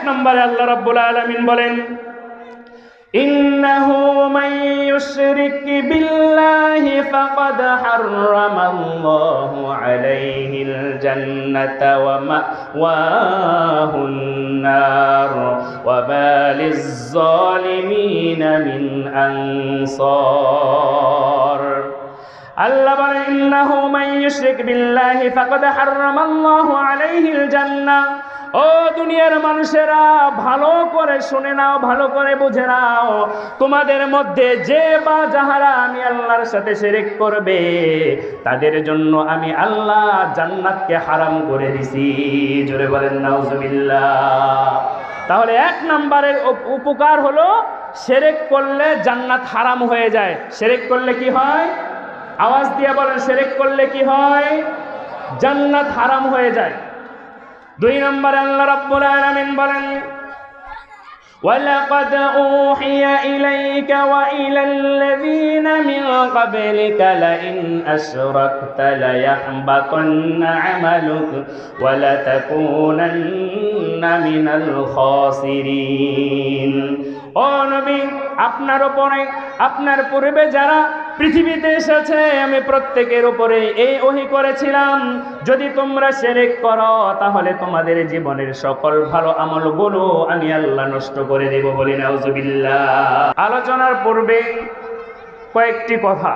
নম্বরে আল্লাহ রাব্বুল আলামিন বলেন, ইন্নাহু মান ইউশরিক বিল্লাহি ফাকাদ হাররামাল্লাহু আলাইহিল জান্নাতা ওয়া মাওয়াহুন নার ওয়া মা লিয-যালিমিনা মিন আনসার। আল্লাহ বলেন, ইন্নাহু মান ইউশরিক বিল্লাহি ফাকাদ হাররামাল্লাহু আলাইহিল জান্নাহ। ও দুনিয়ার মানুষেরা, ভালো করে শুনে নাও, ভালো করে বুঝে নাও, তোমাদের মধ্যে যে বা যাহারা আমি আল্লাহর সাথে শিরক করবে তাদের জন্য আমি আল্লাহ জান্নাতকে হারাম করে দিছি। জোরে বলেন নাউজুবিল্লাহ। তাহলে এক নম্বরের উপকার হলো শিরক করলে জান্নাত হারাম হয়ে যায়। শিরক করলে কি হয়? আওয়াজ দিয়ে বলেন, শিরক করলে কি হয়? জান্নাত হারাম হয়ে যায়। দুই নম্বরে আল্লাহ রাব্বুল আলামিন বলেন, ওয়ালাকাদ উহিয়া ইলাইকা ওয়া ইলাল্লাযীনা মিন ক্বাবলিকা লাইন আশরাকতা লায়াহবাতান্না আমালুক ওয়া লাতাকুনান্না মিনাল খাসিরিন। ও নবী, আপনার উপরে, আপনার পূর্বে যারা পৃথিবীতে এসেছে আমি প্রত্যেকের উপরে এই ওহী করেছিলাম, যদি তোমরা শিরক করো তাহলে তোমাদের জীবনের সকল ভালো আমলগুলো আমি আল্লাহ নষ্ট করে দেব। বলি নাউজুবিল্লাহ। আলোচনার পূর্বে কয়েকটি কথা,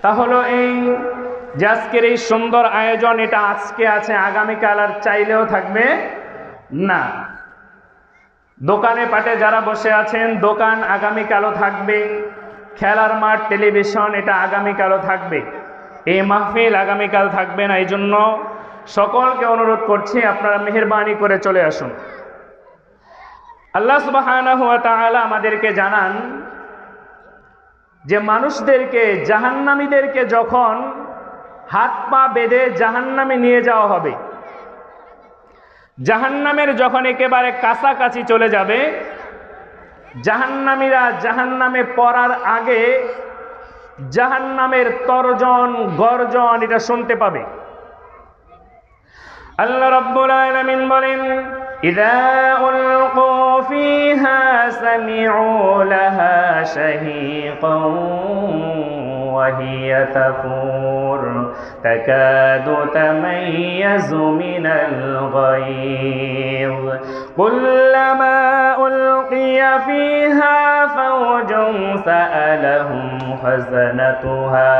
তা হলো এই যে আজকের এই সুন্দর আয়োজন, এটা আজকে আছে, আগামীকাল আর চাইলেও থাকবে না। দোকানে পাটে যারা বসে আছেন, দোকান আগামীকালও থাকবে, খেলার মাঠ, টেলিভিশন এটা আগামীকালও থাকবে, এই মাহফিল আগামীকাল থাকবে না। এই জন্য সকলকে অনুরোধ করছি আপনারা মেহেরবানি করে চলে আসুন। আল্লাহ সুবহানাহু ওয়া তাআলা আমাদেরকে জানান যে মানুষদেরকে, জাহান্নামীদেরকে যখন হাত পা বেঁধে জাহান্নামে নিয়ে যাওয়া হবে, জাহান্নামের যখন একেবারে কাছাকাছি চলে যাবে, জাহান্নামীরা জাহান্নামে পড়ার আগে জাহান্নামের তর্জন গর্জন এটা শুনতে পাবে। আল্লাহ রাব্বুল আলামিন বলেন, ইযা উলকু ফিহা সামিউ লাহা শাহীকান ওয়া হিয়া তাফুর তাকাদু তামাইয়াজু মিনাল গায়য কুল্লামা উলকিয়া ফিহা ফাওজুন সাআলাহুম খাযানাতুহা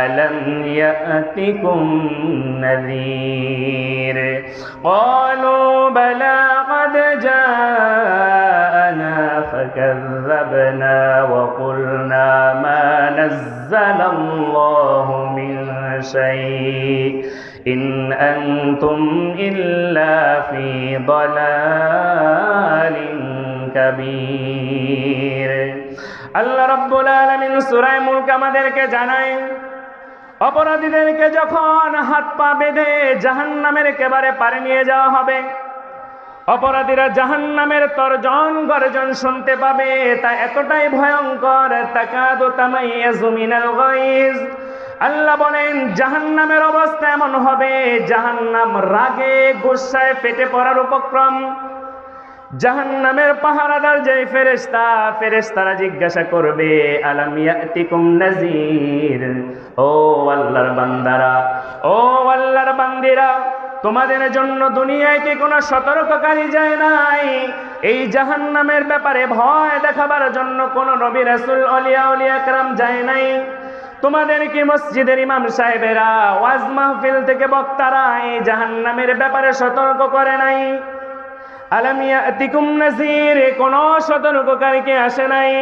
আলাম ইয়াতিকুম নাযীর ক্বালু বালা قد جاءنا فكذبنا وقلنا ما نزل الله من شيء إن أنتم إلا في ضلال كبير। আল্লাহ রাব্বুল আলামিন সূরা মুলক আমাদেরকে জানায়, অপরাধীদেরকে যখন হাত পা বেঁধে জাহান্নামের একেবারে পারে নিয়ে যাওয়া হবে, অপরাধীরা জাহান্নামের তর্জন গর্জন শুনতে পাবে, তা এতটাই ভয়ঙ্কর, তাকাদু তামাইয়াজু মিনাল গায়জ। আল্লাহ বলেন জাহান্নামের অবস্থা এমন হবে, জাহান্নাম রাগে গুসায় ফেটে পড়ার উপক্রম। জাহান্নামের পাহারাদার যে ফেরেশতারা জিজ্ঞাসা করবে, আলাম ইয়াতিকুম নাযীর, ও আল্লাহর বান্দারা, ও আল্লাহর বান্দিরা, তোমাদের জন্য দুনিয়ায় কি কোনো সতর্ককারী যায় নাই? এই জাহান্নামের ব্যাপারে ভয় দেখাবার জন্য কোনো নবী রাসূল আউলিয়া কেরাম যায় নাই? তোমাদের কি মসজিদের ইমাম সাহেবেরা, ওয়াজ মাহফিল থেকে বক্তারা এই জাহান্নামের ব্যাপারে সতর্ক করে নাই? আলাম ইয়াতিকুম নাযীর, কোনো সতর্ককারী কি আসে নাই?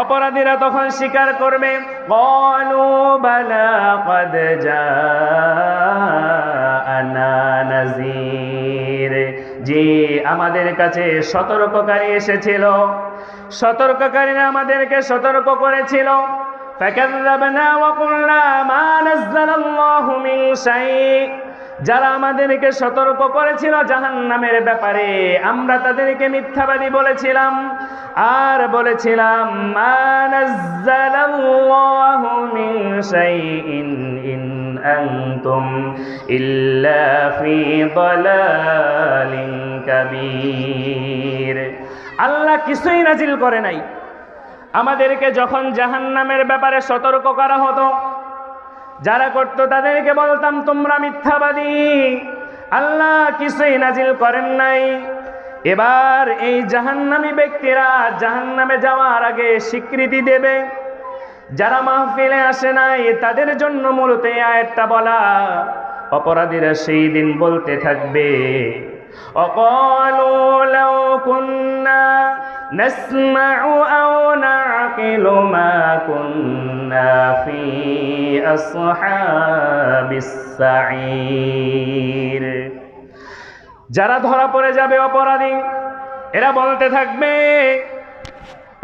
অপরাধীরা তখন স্বীকার করবে, ক্বালু বালা ক্বাদ জাআনা নাযীর, যে আমাদের কাছে সতর্ককারী এসেছিল, সতর্ককারীরা আমাদেরকে সতর্ক করেছিল। ফাকাযযাবনা ওয়া কুলনা মা নাযালাল্লাহু মিন শাই', যারা আমাদেরকে সতর্ক করেছিল জাহান্নামের ব্যাপারে, আমরা তাদেরকে মিথ্যাবাদী বলেছিলাম আর বলেছিলাম মা নাযালাল্লাহু মিন শাইইন ইন أنتم إلا في ضلال كبير। আল্লাহ কিছুই নাজিল করে নাই। আমাদেরকে যখন জাহান্নামের ব্যাপারে সতর্ক করা হতো, যারা করত তাদেরকে বলতাম তোমরা মিথ্যাবাদী, আল্লাহ কিছুই নাজিল করেন নাই। এবার এই জাহান্নামী ব্যক্তিরা জাহান্নামে যাওয়ার আগে স্বীকৃতি দেবে। যারা মাহফিলে আসে নাই তাদের জন্য মূলত এই আয়াতটা বলা। অপরাধীরা সেই দিন বলতে থাকবে, অকালু লাউ কুন্না নাসমাউ আও নাকিলু মা কুন্না ফি আসহাবিস সাঈর। যারা ধরা পড়ে যাবে অপরাধী, এরা বলতে থাকবে,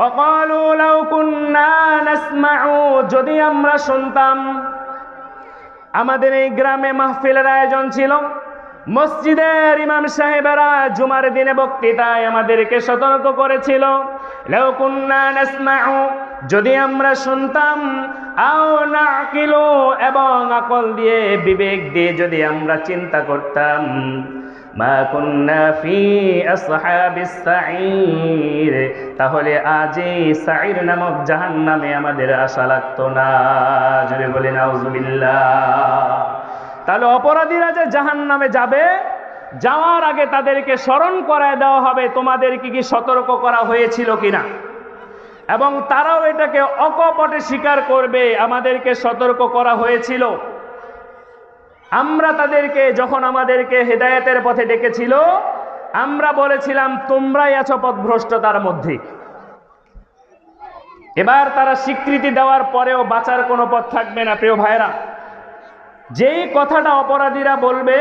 অকালু লাউ কুন্না নাসমাউ, যদি আমরা শুনতাম। আমাদের এই গ্রামে মাহফিলের আয়োজন ছিল, মসজিদের ইমাম সাহেবেরা জুমার দিনে বক্তৃতায় আমাদেরকে সতর্ক করেছিল, লাউ কুন্না নাসমাউ, যদি আমরা শুনতাম, আও নাকিলু, এবং আকল দিয়ে বিবেক দিয়ে যদি আমরা চিন্তা করতাম, মা কুন্না ফি আসহাবিস সাঈর, তাহলে আজ এই সাঈর নামক জাহান্নামে আমাদের আশা লাগতো না। জোরে বলি নাউজুবিল্লাহ। তাহলে অপরাধীরা যে জাহান্নামে যাবে, যাওয়ার আগে তাদেরকে স্মরণ করায় দেওয়া হবে তোমাদেরকে কি সতর্ক করা হয়েছিল কিনা, এবং তারাও এটাকে অকপটে স্বীকার করবে আমাদেরকে সতর্ক করা হয়েছিল। আমরা তাদেরকে যখন আমাদেরকে হেদায়েতের পথে ডেকেছিল, আমরা বলেছিলাম তোমরাই আছো পথভ্রষ্টতার মধ্যে। এবার তারা স্বীকৃতি দেওয়ার পরেও বাঁচার কোনো পথ থাকবে না। প্রিয় ভাইরা, যেই কথাটা অপরাধীরা বলবে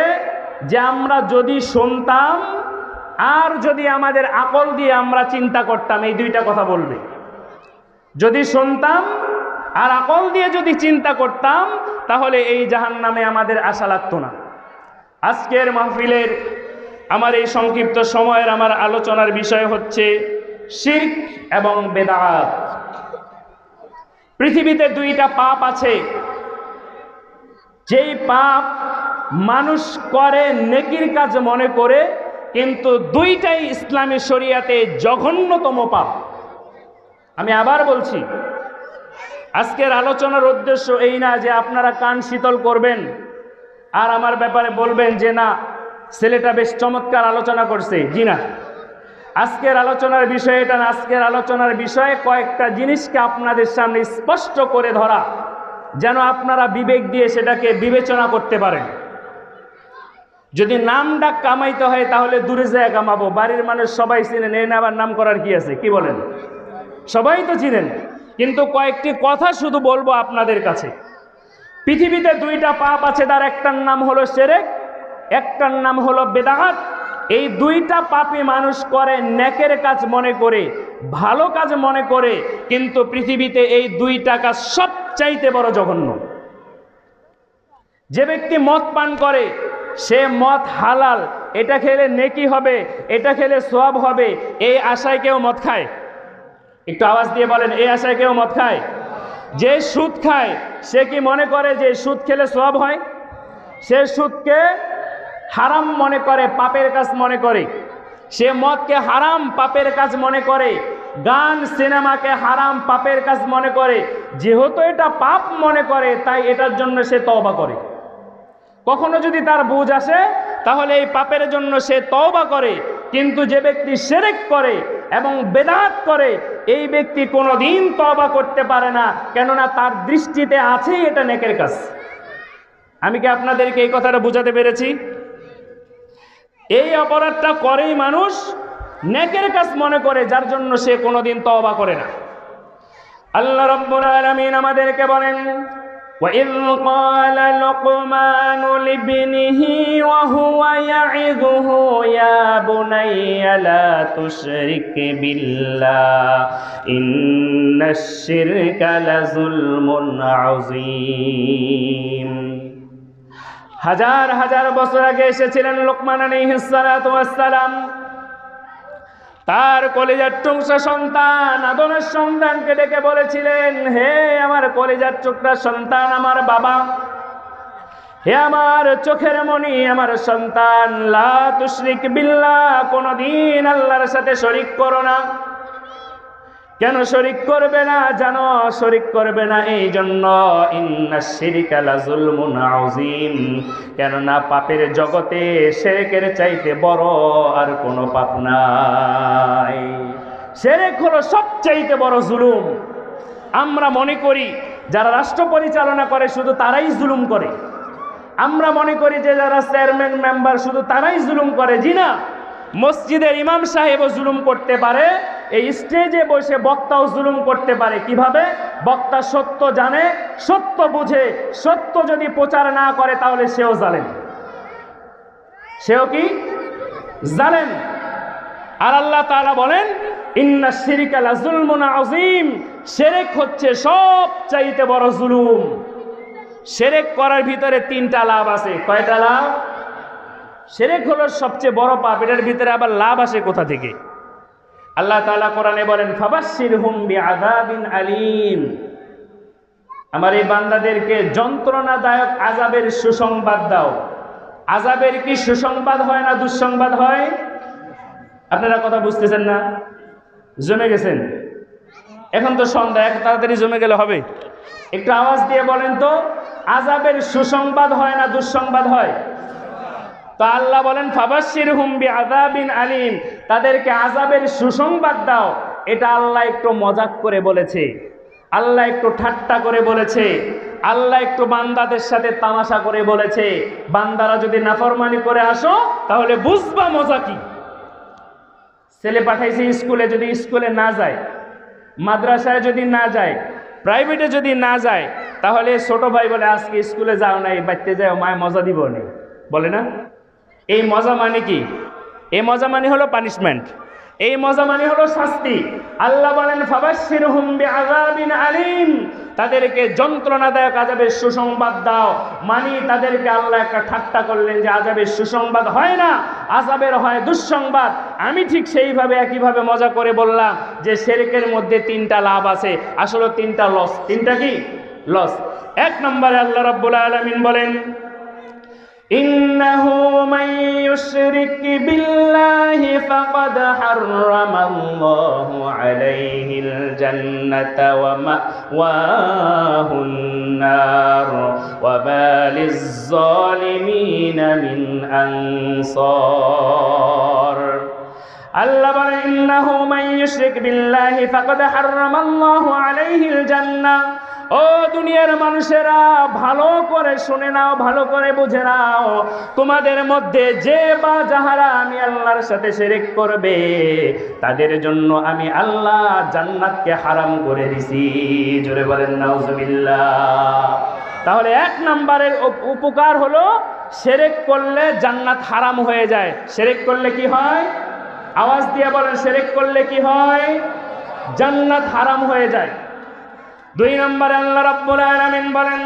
যে আমরা যদি শুনতাম আর যদি আমাদের আকল দিয়ে আমরা চিন্তা করতাম, এই দুইটা কথা বলবে। যদি শুনতাম আর আকল দিয়ে যদি চিন্তা করতাম, তাহলে এই জাহান্নামে আমাদের আশা লাগতো না। আজকের মাহফিলের আমার এই সংক্ষিপ্ত সময়ের আমার আলোচনার বিষয় হচ্ছে শিরক এবং বেদাত। পৃথিবীতে দুইটা পাপ আছে, যেই পাপ মানুষ করে নেকির কাজ মনে করে, কিন্তু দুইটাই ইসলামী শরিয়াতে জঘন্যতম পাপ। আমি আবার বলছি, আজকের আলোচনার উদ্দেশ্য এই না যে আপনারা কান শীতল করবেন আর আমার ব্যাপারে বলবেন যে না ছেলেটা বেশ চমৎকার আলোচনা করছে। জি না, আজকের আলোচনার বিষয় এটা না। আজকের আলোচনার বিষয়ে কয়েকটা জিনিসকে আপনাদের সামনে স্পষ্ট করে ধরা, যেন আপনারা বিবেক দিয়ে সেটাকে বিবেচনা করতে পারেন। যদি নাম ডাক কামাইতে হয় তাহলে দূরে যায় কামাবো, বাড়ির মানুষ সবাই চিনেন, এই আবার নাম করার কি আছে, কি বলেন? সবাই তো চিনেন, কিন্তু কয়েকটি কথা শুধু বলবো আপনাদের কাছে। পৃথিবীতে দুইটা পাপ আছে, তার একটার নাম হলো শিরক, একটার নাম হলো বেদাত। এই দুইটা পাপই মানুষ করে নেকের কাজ মনে করে, ভালো কাজ মনে করে, কিন্তু পৃথিবীতে এই দুইটা কাজ সবচাইতে বড় জঘন্য। যে ব্যক্তি মদ পান করে, সে মদ হালাল, এটা খেলে নেকি হবে, এটা খেলে সওয়াব হবে, এই আশায় কেউ মদ খায়? একটু আওয়াজ দিয়ে বলেন, এই আশায় কেউ মদ খায়? যে সুদ খায়, সে কি মনে করে যে সুদ খেলে সওয়াব হয়? সে সুদকে হারাম মনে করে, পাপের কাজ মনে করে। সে মদকে হারাম, পাপের কাজ মনে করে। গান সিনেমাকে হারাম, পাপের কাজ মনে করে। যেহেতু এটা পাপ মনে করে, তাই এটার জন্য সে তওবা করে। কখনো যদি তার বুঝ আসে, তাহলে এই পাপের জন্য সে তওবা করে। কিন্তু যে ব্যক্তি শিরক করে এবং বেদাত করে, এই ব্যক্তি কোনোদিন তওবা করতে পারে না, কেননা তার দৃষ্টিতে আছে এটা নেকের কাজ। আমি কি আপনাদেরকে এই কথাটা বোঝাতে পেরেছি? এই অপরাধটা করেই মানুষ নেকের কাজ মনে করে, যার জন্য সে কোনোদিন তওবা করে না। আল্লাহ রাব্বুল আলামিন আমাদেরকে বলেন, وَإِذْ قَالَ لُقْمَانُ لِابْنِهِ وَهُوَ يَعِظُهُ يَا بُنَيَّ لَا تُشْرِكْ بِاللَّهِ إِنَّ الشِّرْكَ لَظُلْمٌ عَظِيمٌ। হাজার হাজার বছর আগে এসেছিলেন লোকমান আলাইহিস সালাতু ওয়াস সালাম। তার কলিজার টুকরা সন্তান আদমের সন্তানকে ডেকে বলেছিলেন, হে আমার কলিজার টুকরা সন্তান, আমার বাবা, হে আমার চোখের মনি, আমার সন্তান, লা তুশরিক বিল্লাহ, কোনদিন আল্লাহর সাথে শরীক করো না। কেন শরীক করবে না জানো? শরীক করবে না এই জন্য, ইন্নাশ শিরকা লাযুলমুন আযীম, কেননা পাপের জগতে শিরকের চাইতে বড় আর কোনো পাপ নাই। শিরক হলো সবচাইতে বড় জুলুম। আমরা মনে করি যারা রাষ্ট্র পরিচালনা করে শুধু তারাই জুলুম করে। আমরা মনে করি যে যারা চেয়ারম্যান মেম্বার শুধু তারাই জুলুম করে। জি না, মসজিদের ইমাম সাহেবও জুলুম করতে পারে, এই স্টেজে বসে বক্তাও জুলুম করতে পারে। কিভাবে? বক্তা সত্য জানে, সত্য বুঝে, সত্য যদি প্রচার না করে তাহলে সেও জালেম। সেও কি? জালেম। আর আল্লাহ তাআলা বলেন, ইন্নাশ শিরকা লাযুলমুন আযীম, শিরক হচ্ছে সবচাইতে বড় জুলুম। শিরক করার ভিতরে 3টা লাভ আছে। কয়টা লাভ? শিরক হলো সবচেয়ে বড় পাপ, এটার ভিতরে আবার লাভ আসে কোথা থেকে? আল্লাহ তাআলা কোরআনে বলেন, ফাবাশশিরহুম বিআযাবিন আলীম, আমার এই বান্দাদেরকে যন্ত্রণাদায়ক আযাবের সুসংবাদ দাও। আযাবের কি সুসংবাদ হয় না দুঃসংবাদ হয়? আপনারা কথা বুঝতেছেন না? জমে গেছেন? এখন তো সন্ধ্যা, এক তাড়াতাড়ি জমে গেলে হবে? একটু আওয়াজ দিয়ে বলেন তো, আযাবের সুসংবাদ হয় না দুঃসংবাদ হয়? তো আল্লাহ বলেন, ফাবাশশিরহুম বিআযাবিন আলীম, তাদেরকে আযাবের সুসংবাদ দাও। এটা আল্লাহ একটু মজাক করে বলেছে, আল্লাহ একটু ঠাট্টা করে বলেছে, আল্লাহ একটু বান্দাদের সাথে তামাশা করে বলেছে। বান্দারা যদি নাফরমানি করে আসো তাহলে বুঝবা মজা কি। ছেলে পাঠাইছে স্কুলে, যদি স্কুলে না যায়, মাদ্রাসায় যদি না যায়, প্রাইভেটে যদি না যায়, তাহলে ছোট ভাই বলে আজকে স্কুলে যাও নাই, বাড়িতে যাও, মায় মজা দিব না, বলে না? এই মজা মানে কি? এই মজা মানে হলো পানিশমেন্ট, এই মজা মানে হলো শাস্তি। আল্লাহ বলেন, ফাবাশশিরহুম বিআযাবিন আলীম, তাদেরকে যন্ত্রণাদায়ক আযাবের সুসংবাদ দাও। মানে তাদেরকে আল্লাহ একটা ঠাট্টা করলেন যে আযাবের সুসংবাদ হয় না, আযাবের হয় দুঃসংবাদ। আমি ঠিক সেইভাবে একইভাবে মজা করে বললাম যে শিরকের মধ্যে 3টা লাভ আছে, আসলে 3টা লস। 3টা কি? লস। 1 নম্বরে আল্লাহ রাব্বুল আলামিন বলেন, ইন্নাহু মান ইউশরিক বিল্লাহি ফাকাদ হাররামাল্লাহু আলাইহিল জান্নাতা ওয়া মাওয়াহুন নার ওয়া মা লিয-যালিমিনা মিন আনসার। আল্লাহ বলেন, ইন্নাহু মান ইউশরিক বিল্লাহি ফাকাদ হাররামাল্লাহু আলাইহিল জান্নাহ। ও দুনিয়ার মানুষেরা, ভালো করে শুনে নাও, ভালো করে বুঝে নাও, তোমাদের মধ্যে যে বা যাহারা আমি আল্লাহর সাথে শিরক করবে তাদের জন্য আমি আল্লাহ জান্নাতকে হারাম করে দিছি। জোরে বলেন নাউজুবিল্লাহ। তাহলে 1 নম্বরের উপকার হলো শিরক করলে জান্নাত হারাম হয়ে যায়। শিরক করলে কি হয়? আওয়াজ দিয়ে বলেন, শিরক করলে কি হয়? জান্নাত হারাম হয়ে যায়। 2 নম্বরে আল্লাহ রাব্বুল আলামিন বলেন,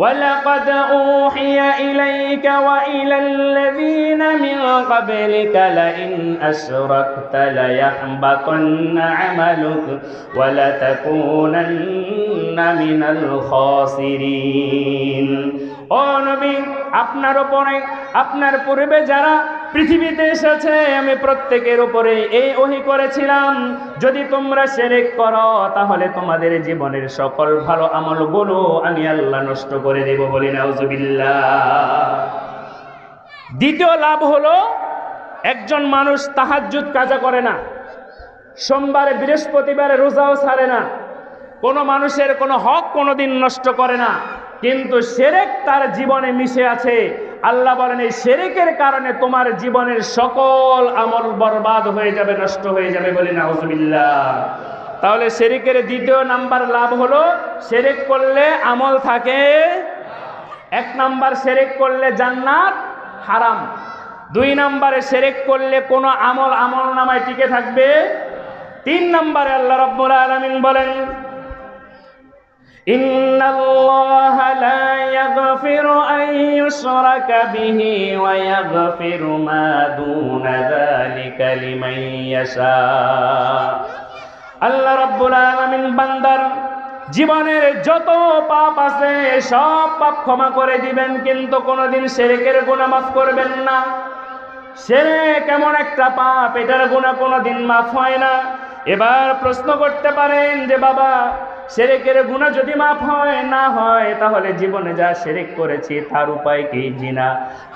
ওয়ালাকাদ উহিয়া ইলাইকা ওয়া ইলাল্লাযীনা মিন ক্বাবলিকা লাইন আশরাকতা লায়াহবাতান্না আমালুক ওয়া লাতাকুনান্না মিনাল খাসিরিন। ও নবী, আপনার উপরে, আপনার পূর্বে যারা পৃথিবীতে এসেছে আমি প্রত্যেকের উপরে এই ওহী করেছিলাম, যদি তোমরা শিরক করো তাহলে তোমাদের জীবনের সকল ভালো আমলগুলো আমি আল্লাহ নষ্ট করে দেব। বলি নাউজুবিল্লাহ। দ্বিতীয় লাভ হলো, একজন মানুষ তাহাজ্জুদ কাজা করে না, সোমবারে বৃহস্পতিবারে রোজাও ছাড়ে না, কোনো মানুষের কোনো হক কোনোদিন নষ্ট করে না, কিন্তু শিরক তার জীবনে মিশে আছে। আল্লাহ বলেন, এই শিরকের কারণে তোমার জীবনের সকল আমল বরবাদ হয়ে যাবে, নষ্ট হয়ে যাবে। বলি নাউজুবিল্লাহ। তাহলে শিরকের 2 নাম্বার লাভ হলো, শিরক করলে আমল থাকে। 1 নাম্বার, শিরক করলে জান্নাত হারাম। 2 নম্বরে, শিরক করলে কোনো আমল নামায় টিকে থাকবে। 3 নম্বরে আল্লাহ রাব্বুল আলামিন বলেন, ইন্নাল্লাহা লা ইয়াগফিরু আন ইউশরাকা বিহি ওয়া ইয়াগফিরু মা দুনা যালিকা লিমান ইয়াশা। আল্লাহ রাব্বুল আলামিন বান্দার জীবনের যত পাপ আছে সব পাপ ক্ষমা করে দিবেন, কিন্তু কোনোদিন শিরকের গুনাহ মাফ করবেন না। শিরক এমন একটা পাপ, এটার গুনাহ কোনোদিন মাফ হয় না। এবার প্রশ্ন করতে পারেন যে বাবা, শিরকের গুনাহ যদি মাফ হয় না হয়, তাহলে জীবনে যা শিরক করেছি তার উপায় কি? জিনা।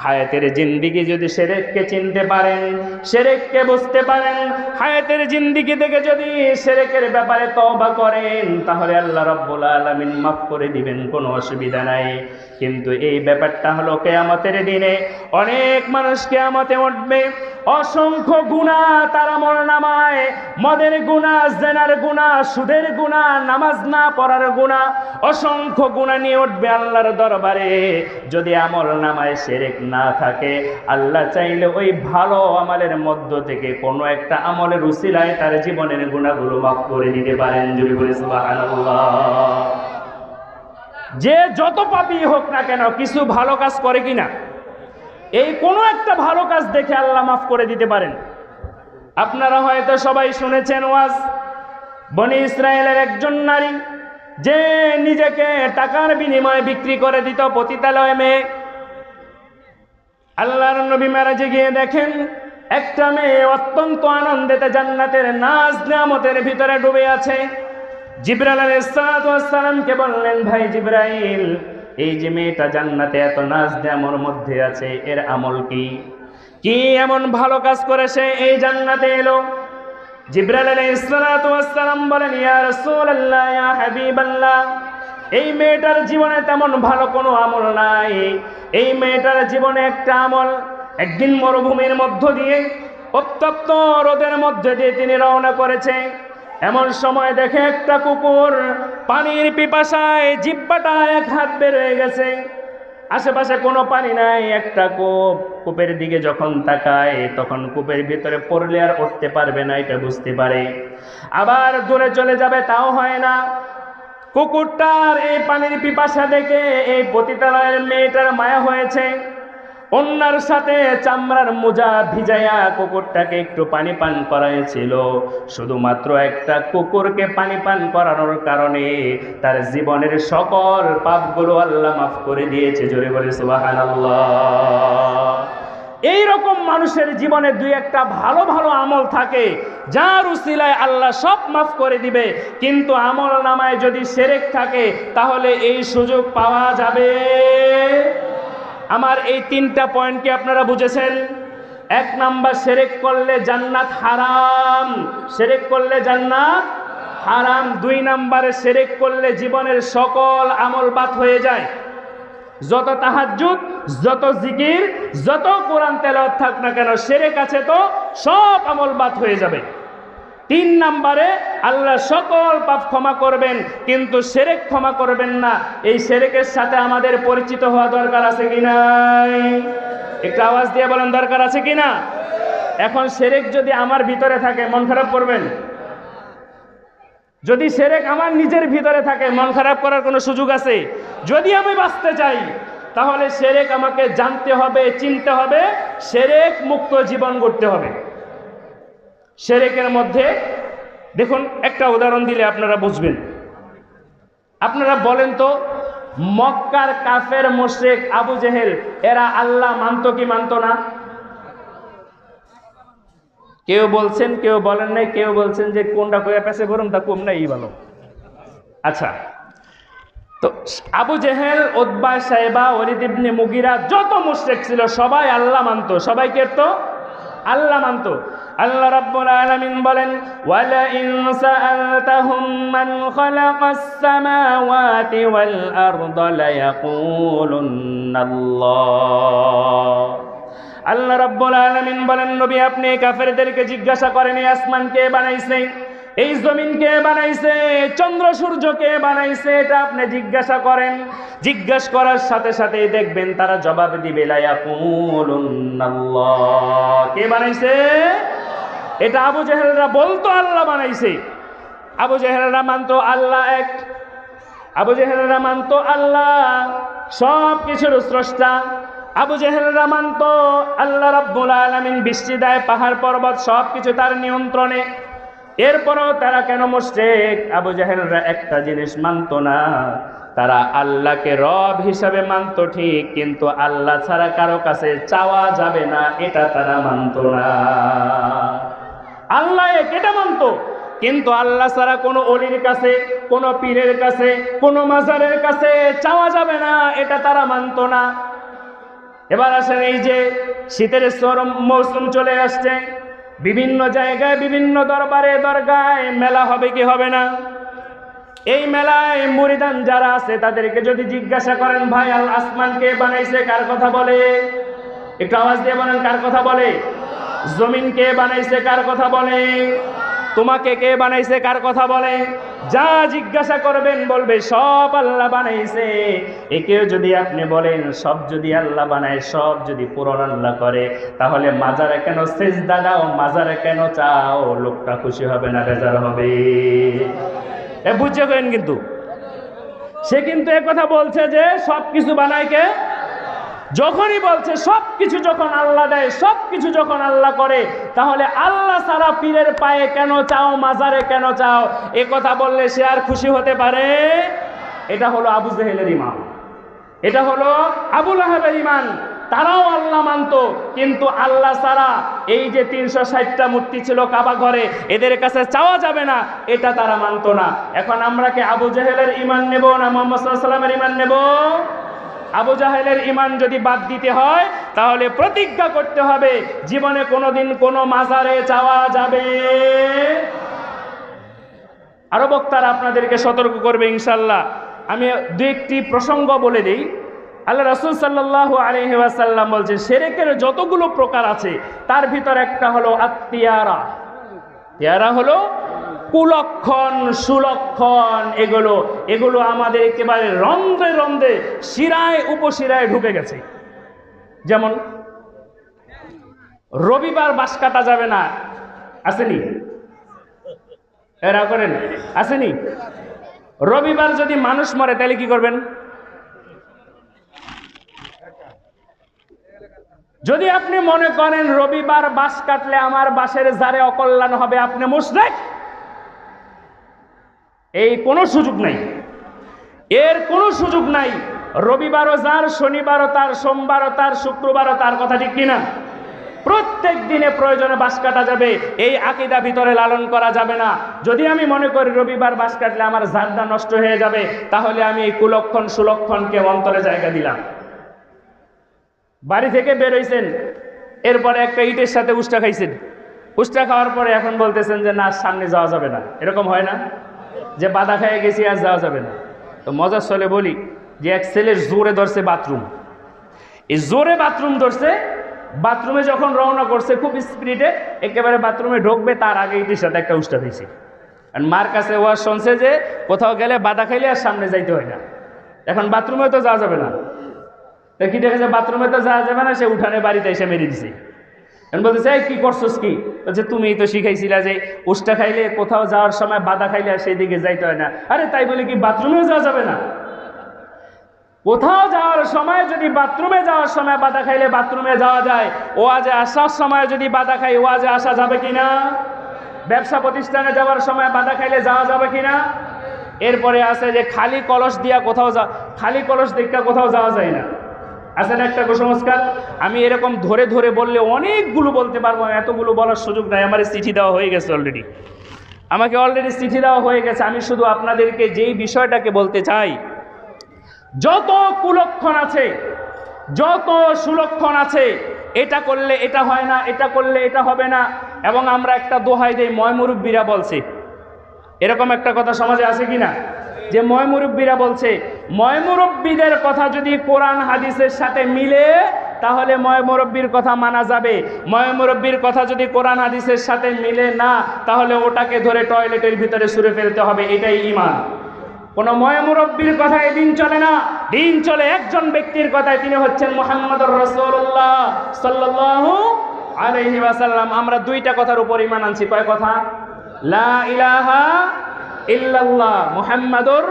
হায়াতের জিন্দেগি যদি শিরককে চিনতে পারেন, শিরককে বুঝতে পারেন, হায়াতের জিন্দেগি থেকে যদি শিরকের ব্যাপারে তওবা করেন, তাহলে আল্লাহ রাব্বুল আলামিন মাফ করে দিবেন, কোনো অসুবিধা নাই। কিন্তু এই ব্যাপারটা হলো কিয়ামতের দিনে অনেক মানুষ কিয়ামতে উঠবে, অসংখ্য গুনাহ তার আমলনামায়, মদের গুনাহ, জেনার গুনাহ, সুদের গুনাহ, নামাজ না পড়ার গুনাহ, অসংখ্য গুনাহ নিয়ে উঠবে আল্লাহর দরবারে। যদি আমলনামায় শিরক না থাকে, আল্লাহ চাইলে ওই ভালো আমলের মধ্য থেকে কোনো একটা আমলের উসিলায় তার জীবনের গুনাহগুলো মাফ করে দিতে পারেন। যদি বলি সুবহানাল্লাহ। যে যত পাপী হোক না কেন, কিছু ভালো কাজ করে কিনা, এই কোনো একটা ভালো কাজ দেখে আল্লাহ মাফ করে দিতে পারেন। আপনারা হয়তো সবাই শুনেছেন ওয়াজ, বনি ইসরায়েলের একজন নারী যে নিজেকে টাকার বিনিময়ে বিক্রি করে দিত পতিতালয় মেয়ে। আল্লাহর নবী মেরাজে গিয়ে দেখেন একটা মেয়ে অত্যন্ত আনন্দেতে জান্নাতের নাজ নিয়ামতের ভিতরে ডুবে আছে। জিবরাইল আলাইহিস সালামকে বললেন, ভাই জিবরাইল, এই যে মেয়েটা জান্নাতে এত নাজ নিয়ামতের মধ্যে আছে, এর আমল কি? কি এমন ভালো কাজ করে সে এই জান্নাতে এলো? জিবরাইল আলাইহিস সালাম বলেন, ইয়া রাসূলুল্লাহ, ইয়া হাবিবাল্লাহ, এই মেয়েটার জীবনে তেমন ভালো কোনো আমল নাই। এই মেয়েটার জীবনে একটা আমল, একদিন মরুভূমির মধ্য দিয়ে, উত্তপ্ত রোদের মধ্যে দিয়ে তিনি রওনা করেছে। এমন সময় দেখে একটা কুকুর পানির পিপাসায় জিহ্বাটা এক হাত বের হয়ে গেছে, আশেপাশে কোনো পানি নাই, একটা কূপের দিকে যখন তাকায়, তখন কূপের ভিতরে পড়লে আর উঠতে পারবে না এটা বুঝতে পারে। আবার দূরে চলে যাবে, তাও হয় না। কুকুরটার এই পানির পিপাসা দেখে এই পতিতালয়ের মেয়েটার মায়া হয়েছে। অন্যার সাথে চামড়ার মোজা ভিজাইয়া কুকুরটাকে একটু পানি পান করাইছিল। শুধুমাত্র একটা কুকুরকে পানি পান করানোর কারণে তার জীবনের সকল পাপগুলো আল্লাহ মাফ করে দিয়েছে। জোরে বলে সুবহানাল্লাহ। এইরকম মানুষের জীবনে দুই একটা ভালো ভালো আমল থাকে, যার উসিলায় আল্লাহ সব মাফ করে দিবে। কিন্তু আমল নামায় যদি শিরক থাকে, তাহলে এই সুযোগ পাওয়া যাবে। আমার এই তিনটা পয়েন্ট কি আপনারা বুঝেছেন? এক নাম্বার, শিরক করলে জান্নাত হারাম, শিরক করলে জান্নাত হারাম। দুই নাম্বারে, শিরক করলে জীবনের সকল আমল বাদ হয়ে যায়। যত তাহাজ্জুদ, যত জিকির, যত কোরআন তেলাওয়াত থাক না কেন, শিরক আছে তো সব আমল বাদ হয়ে যাবে। তিন নাম্বারে, আল্লাহ সকল পাপ ক্ষমা করবেন, কিন্তু শিরক ক্ষমা করবেন না। এই শিরকের সাথে আমাদের পরিচিত হওয়া দরকার আছে কি নাই? একটু আওয়াজ দিয়ে বলেন, দরকার আছে কি না? এখন শিরক যদি আমার ভিতরে থাকে, মন খারাপ করবেন? যদি শিরক আমার নিজের ভিতরে থাকে, মন খারাপ করার কোনো সুযোগ আছে? যদি আমি বাঁচতে চাই, তাহলে শিরক আমাকে জানতে হবে, চিনতে হবে, শিরক মুক্ত জীবন গড়তে হবে। শিরকের মধ্যে দেখুন, একটা উদাহরণ দিলে আপনারা বুঝবেন। আপনারা বলেন তো, মক্কার কাফের মুশরিক আবু জেহেল, এরা আল্লাহ মানতো কি মানতো না? কেউ বলছেন, কেউ বলেন নাই, কেউ বলছেন যে কোনটা কইয়া পেছে গরম তা কম নাই ভালো। আচ্ছা, তো আবু জেহেল, উতবা, সাইবা, ওয়ালিদ ইবনে মুগিরা, যত মুশরিক ছিল সবাই আল্লাহ মানতো। সবাই কে তো আল্লাহ মানতো। আল্লাহ রাব্বুল আলামিন বলেন, ওয়ালা ইন সাআলতাহুম মান খালাকাস সামাওয়াতি ওয়াল আরদা লায়াকুলুন্নাল্লাহ। আল্লাহ রাব্বুল আলামিন বলেন, নবী আপনি কাফেরদেরকে জিজ্ঞাসা করেন, এই আসমান কে বানাইছে, এই জমিন কে বানাইছে, চন্দ্র সূর্য কে বানাইছে, এটা আপনি জিজ্ঞাসা করেন। জিজ্ঞাসা করার সাথে সাথে দেখবেন তারা জবাব দিবে, লা ইয়াকুলুন্নাল্লাহ। কে বানাইছে? এটা আবু জেহেলরা বলতো আল্লাহ বানাইছে। আবু জেহেলরা মানতো আল্লাহ এক, আবু জেহেলরা মানতো আল্লাহ সব কিছুর স্রষ্টা। আবু জেহেলরা মানতো আল্লাহ রাব্বুল আলামিন বৃষ্টি দেয়, পাহাড় পর্বত সব কিছু তার নিয়ন্ত্রণে। এরপরও তারা কেন মুশরিক? আবু জাহেলরা একটা জিনিস মানত না, তারা আল্লাহকে রব হিসাবে মানত ঠিক, কিন্তু আল্লাহ ছাড়া কারো কাছে চাওয়া যাবে না এটা তারা মানত না। আল্লাহ এটা মানত, কিন্তু আল্লাহ ছাড়া কোনো অলির কাছে, কোনো পীরের কাছে, কোনো মাজারের কাছে চাওয়া যাবে না এটা তারা মানত না। এবার আসেন, এই যে শীতের চরম মৌসুম চলে আসছে, বিভিন্ন জায়গায় বিভিন্ন দরবারে দরগায় মেলা হবে কি হবে না? এই মেলায় মুরিদান যারা আছে তাদেরকে যদি জিজ্ঞাসা করেন, ভাই আল আসমান কে বানাইছে, কার কথা বলে? একটু আওয়াজ দিয়ে বলেন, কার কথা বলে? জমিন কে বানাইছে, কার কথা বলে? তোমাকে কে বানাইছে, কার কথা বলে? যা জিজ্ঞাসা করবেন বলবে সব আল্লাহ বানাইছে। একেও যদি আপনি বলেন সব যদি আল্লাহ বানায়, সব যদি পূরণ আল্লাহ করে, তাহলে মাজারে কেন সিজদা দাও, মাজারে কেন চাও? লোকটা খুশি হবে না বেজার হবে? বুঝে গেলেন? কিন্তু সে কিন্তু একথা বলছে যে সব কিছু বানায় কে? যখনই বলছে সব কিছু যখন আল্লাহ দেয়, সব কিছু যখন আল্লাহ করে, তাহলে আল্লাহ ছাড়া পীরের পায়ে কেন চাও, মাজারে কেন চাও? এ কথা বললে সে আর খুশি হতে পারে? এটা হলো আবু জেহেলের ঈমান, এটা হলো আবু লাহাবের ঈমান। তারাও আল্লাহ মানত, কিন্তু আল্লাহ ছাড়া এই যে 360টা মূর্তি ছিল কাবা ঘরে, এদের কাছে চাওয়া যাবে না এটা তারা মানত না। এখন আমরা কি আবু জেহেলের ঈমান নেব না মুহাম্মদ সাল্লাল্লাহু আলাইহি ওয়াসাল্লামের ঈমান নেব? আবু জাহেলের ঈমান যদি বাদ দিতে হয় তাহলে প্রতিজ্ঞা করতে হবে জীবনে কোনোদিন কোনো মাজারে চাওয়া যাবে। আরো বক্তারা আপনাদেরকে সতর্ক করবে ইনশাআল্লাহ। আমি দু একটি প্রসঙ্গ বলে দিই। আল্লাহ রাসূল সাল্লাল্লাহু আলাইহি ওয়াসাল্লাম বলছেন, শিরকের যতগুলো প্রকার আছে তার ভিতর একটা হলো আত্তিয়ারা। তিয়ারা হলো কুলক্ষণ, সুলক্ষণ, এগুলো আমাদের একেবারে রন্ধ্রে রন্ধ্রে, শিরায় উপশিরায় ঢুকে গেছে। যেমন রবিবার বাস কাটা যাবে না, আসেনি? এরা করেন, আসেনি? রবিবার যদি মানুষ মরে তাহলে কি করবেন? যদি আপনি মনে করেন রবিবার বাস কাটলে আমার বাসের জারে অকল্যাণ হবে, আপনি মুশরিক। এই কোনো সুযোগ নাই, এর কোনো সুযোগ নাই। রবিবারও যার, শনিবারও তার, সোমবারও তার, শুক্রবারও তার, কথা ঠিক কিনা? প্রত্যেক দিনে প্রয়োজনে বাস কাটা যাবে, এই আকীদা ভিতরে লালন করা যাবে না। যদি আমি মনে করি রবিবার বাস কাটলে আমার জারটা নষ্ট হয়ে যাবে, তাহলে আমি এই কুলক্ষণ সুলক্ষণকে অন্তরে জায়গা দিলাম। বাড়ি থেকে বের হইছেন, এরপরে একটা ইটের সাথে উষ্টা খাইছেন, উষ্টা খাওয়ার পরে এখন বলতেছেন যে না, সামনে যাওয়া যাবে না। এরকম হয় না যে বাধা খেয়ে গেছি আর যাওয়া যাবে না? তো মজার ছলে বলি যে এক ছেলের জোরে ধরছে বাথরুম, এই জোরে বাথরুম ধরছে, বাথরুমে যখন রওনা করছে খুব স্পিডে, একেবারে বাথরুমে ঢুকবে তার আগে ইটের সাথে একটা উষ্টা দিয়েছে। আর মার কাছে ওয়াজ শুনছে যে কোথাও গেলে বাধা খাইলে আর সামনে যাইতে হয় না। এখন বাথরুমে তো যাওয়া যাবে না, কি দেখেছে বাথরুমে তো যাওয়া যাবে না, সে উঠানে বাড়িতে এসে মেরে দিছে। এখন বলতেছে এই কি করছোস কি? বলছে তুমি তো শিখাইছিলা যে উষ্টা খাইলে কোথাও যাওয়ার সময় বাধা খাইলে আর সেই দিকে যাইতে হয় না। আরে তাই বলে কি বাথরুমেও যাওয়া যাবে না? কোথাও যাওয়ার সময় যদি বাথরুমে যাওয়ার সময় বাধা খাইলে বাথরুমে যাওয়া যায়, ওয়াজে আসার সময় যদি বাধা খাই ওয়াজে আসা যাবে কিনা? ব্যবসা প্রতিষ্ঠানে যাওয়ার সময় বাধা খাইলে যাওয়া যাবে কিনা? এরপরে আছে যে খালি কলস দিয়া কোথাও খালি কলস দেখা কোথাও যাওয়া যায় না। আছে না একটা কুসংস্কার? আমি এরকম ধরে ধরে বললে অনেকগুলো বলতে পারবো, এতগুলো বলার সুযোগ নাই। আমার চিঠি দেওয়া হয়ে গেছে অলরেডি, আমাকে অলরেডি চিঠি দেওয়া হয়ে গেছে। আমি শুধু আপনাদেরকে যেই বিষয়টাকে বলতে চাই, যত কুলক্ষণ আছে, যত সুলক্ষণ আছে, এটা করলে এটা হয় না, এটা করলে এটা হবে না। এবং আমরা একটা দোহাই দেই, ময়মুরব্বীরা বলছে, এরকম একটা কথা সমাজে আছে কিনা যে ময়মুরব্বীরা বলছে, ময়মুরব্বীদের কথা যদি কোরআন হাদিসের সাথে মিলে তাহলে ময়মুরব্বীর কথা মানা যাবে, ময়মুরব্বীর কথা যদি কোরআন হাদিসের সাথে মিলে না তাহলে ওটাকে ধরে টয়লেটের ভিতরে ছুঁড়ে ফেলতে হবে। এটাই ঈমান। কোনো ময়মুরব্বীর কথায় দিন চলে না, দিন চলে একজন ব্যক্তির কথায়, তিনি হচ্ছেন মুহাম্মদুর রাসূলুল্লাহ সাল্লাল্লাহু আলাইহি ওয়াসাল্লাম। আমরা দুইটা কথার উপর ঈমান আনছি। কয় কথা? লা ইলাহা ইল্লাল্লাহ মুহাম্মাদুর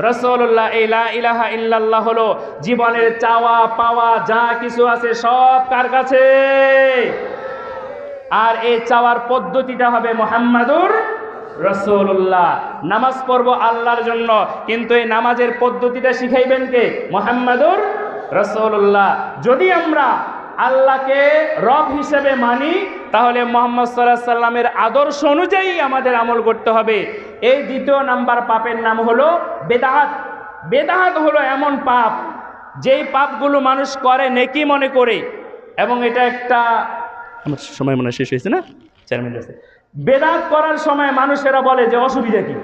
রাসূলুল্লাহ। এই লা ইলাহা ইল্লাল্লাহ হলো জীবনের চাওয়া পাওয়া যা কিছু আছে সব কার কাছে? আর এই চাওয়ার পদ্ধতিটা হবে মুহাম্মাদুর রাসূলুল্লাহ। নামাজ পড়ব আল্লাহর জন্য, কিন্তু এই নামাজের পদ্ধতিটা শিখাইবেন কে? মুহাম্মাদুর রাসূলুল্লাহ। যদি আমরা আল্লাহকে রব হিসেবে মানি, তাহলে মুহাম্মদ সাল্লাল্লাহু আলাইহি সাল্লামের আদর্শ অনুযায়ী আমাদের আমল করতে হবে। এই দ্বিতীয় নাম্বার পাপের নাম হলো বেদাত। বেদাত হলো এমন পাপ, যেই পাপগুলো মানুষ করে নেকি মনে করে, এবং এটা একটা, আমার সময় মনে শেষ হয়েছে না, 4 মিনিট আছে। বেদাত করার সময় মানুষেরা বলে যে অসুবিধা কি?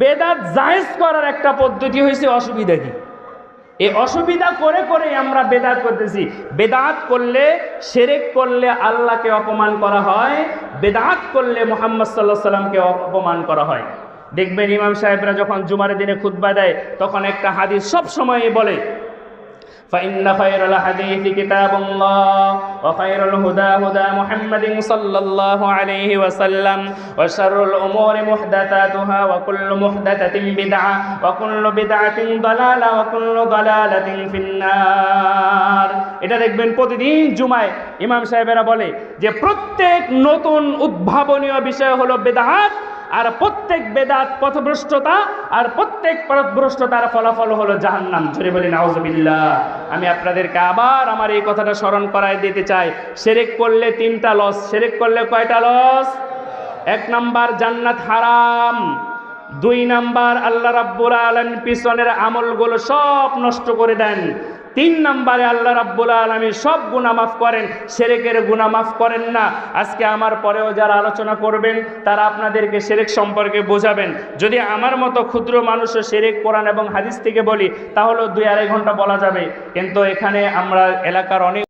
বেদাত জায়েজ করার একটা পদ্ধতি হয়েছে, অসুবিধা কি? এই অসুবিধা করে করে আমরা বেদাত করতেছি। বেদাত করলে, শিরক করলে আল্লাহকে অপমান করা হয়, বেদাত করলে মুহাম্মদ সাল্লাল্লাহু আলাইহি সাল্লামকে অপমান করা হয়। দেখবেন ইমাম সাহেবরা যখন জুমার দিনে খুতবা দেয়, তখন একটা হাদিস সব সময় বলে, فإن خير الحديث كتاب الله وخير الهدى هدى محمد صلى الله عليه وسلم وشر الأمور محدثاتها وكل محدثة بدعة وكل بدعة ضلالة وكل ضلالة في النار। এটা দেখবেন প্রতিদিন জুমায় ইমাম সাহেবেরা বলে যে প্রত্যেক নতুন উদ্ভাবনীয় বিষয় হলো বেদাত, আর প্রত্যেক বেদাত পথভ্রষ্টতা, আর প্রত্যেক পথভ্রষ্টতার ফলাফল হলো জাহান্নাম। জোরে বলি নাউজুবিল্লাহ। আমি আপনাদেরকে আবার আমার এই কথাটা স্মরণ করায় দিতে চাই। শিরক করলে 3টা লস। শিরক করলে কয়টা লস? 1 নাম্বার জান্নাত হারাম, 2 নাম্বার আল্লাহ রাব্বুল আলামিন পিছনের আমলগুলো সব নষ্ট করে দেন, 3 নাম্বারে আল্লাহ রাব্বুল আলামিন সব গুনাহ মাফ করেন, শিরকের গুনাহ মাফ করেন না। আজকে আমার পরেও যারা আলোচনা করবেন তারা আপনাদেরকে শিরক সম্পর্কে বোঝাবেন। যদি আমার মতো ক্ষুদ্র মানুষও শিরক কোরআন এবং হাদিস থেকে বলি, তাহলে 2-2.5 ঘন্টা বলা যাবে। কিন্তু এখানে আমরা এলাকার অনেক